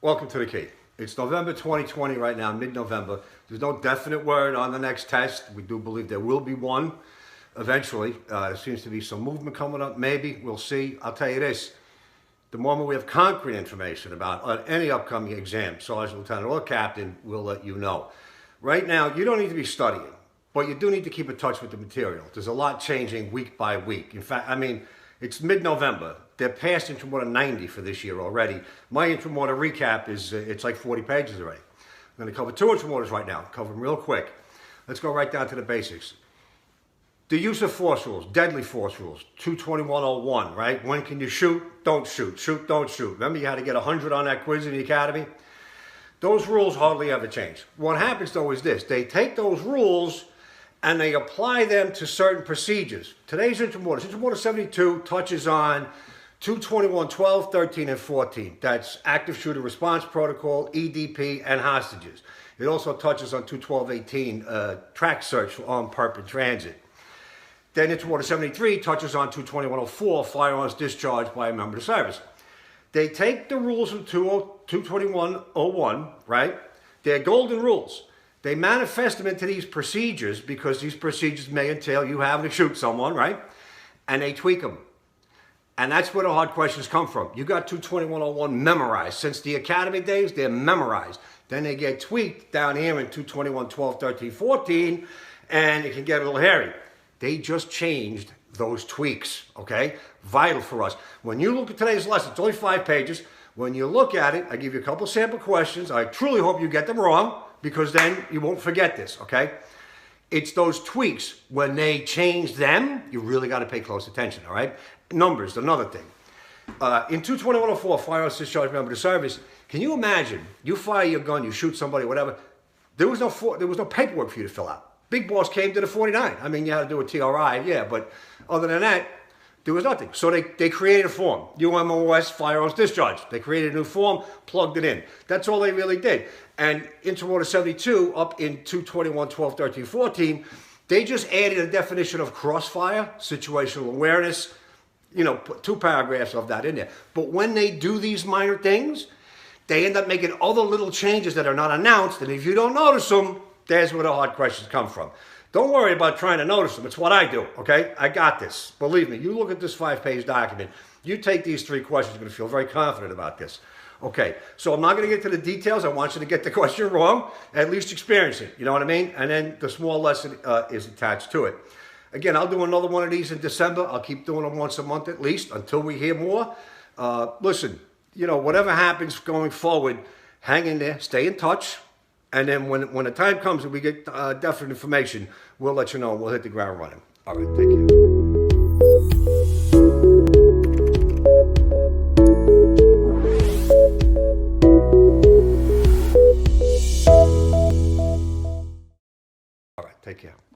Welcome to the Key. It's November 2020 right now, mid-November. There's no definite word on the next test. We do believe there will be one eventually. There seems to be some movement coming up. Maybe. We'll see. I'll tell you this. The moment we have concrete information about any upcoming exam, sergeant, lieutenant, or captain, we'll let you know. Right now, you don't need to be studying, but you do need to keep in touch with the material. There's a lot changing week by week. In fact, it's mid-November. They're past Interim Order 90 for this year already. My Interim Order recap is, it's like 40 pages already. I'm going to cover two Interim Orders right now. Cover them real quick. Let's go right down to the basics. The use of force rules, deadly force rules, 221.01, right? When can you shoot? Don't shoot. Shoot, don't shoot. Remember you had to get 100 on that quiz in the academy? Those rules hardly ever change. What happens though is this. They take those rules and they apply them to certain procedures. Today's Interim Order 72 touches on 221.12, 13, and 14. That's Active Shooter Response Protocol, EDP, and hostages. It also touches on 212.18, track search for armed perp in transit. Then Interim Order 73 touches on 221.04, firearms discharged by a member of the service. They take the rules from 221.01, right? They're golden rules. They manifest them into these procedures because these procedures may entail you having to shoot someone, right? And they tweak them. And that's where the hard questions come from. You got 221.01 memorized. Since the academy days, they're memorized. Then they get tweaked down here in 221.12, 13, 14, and it can get a little hairy. They just changed those tweaks, okay? Vital for us. When you look at today's lesson, it's only 5 pages. When you look at it, I give you a couple sample questions. I truly hope you get them wrong because then you won't forget this, okay? It's those tweaks. When they change them, you really got to pay close attention, all right? Numbers, another thing. In 221.04, firearms discharged member of the service, can you imagine, you fire your gun, you shoot somebody, whatever, there was no paperwork for you to fill out. Big boss came to the 49. You had to do a TRI, yeah, but other than that, there was nothing. So they created a form, UMOS firearms discharge. They created a new form, plugged it in. That's all they really did. And Interim Order 72, up in 221.12, 13, 14, they just added a definition of crossfire, situational awareness, put 2 paragraphs of that in there. But when they do these minor things, they end up making other little changes that are not announced. And if you don't notice them, there's where the hard questions come from. Don't worry about trying to notice them. It's what I do, okay? I got this. Believe me, you look at this 5-page document, you take these 3 questions, you're going to feel very confident about this. Okay, so I'm not going to get to the details. I want you to get the question wrong, at least experience it. You know what I mean? And then the small lesson is attached to it. Again, I'll do another one of these in December. I'll keep doing them once a month at least until we hear more. Listen, whatever happens going forward, hang in there, stay in touch. And then when the time comes and we get definite information, we'll let you know and we'll hit the ground running. All right, take care.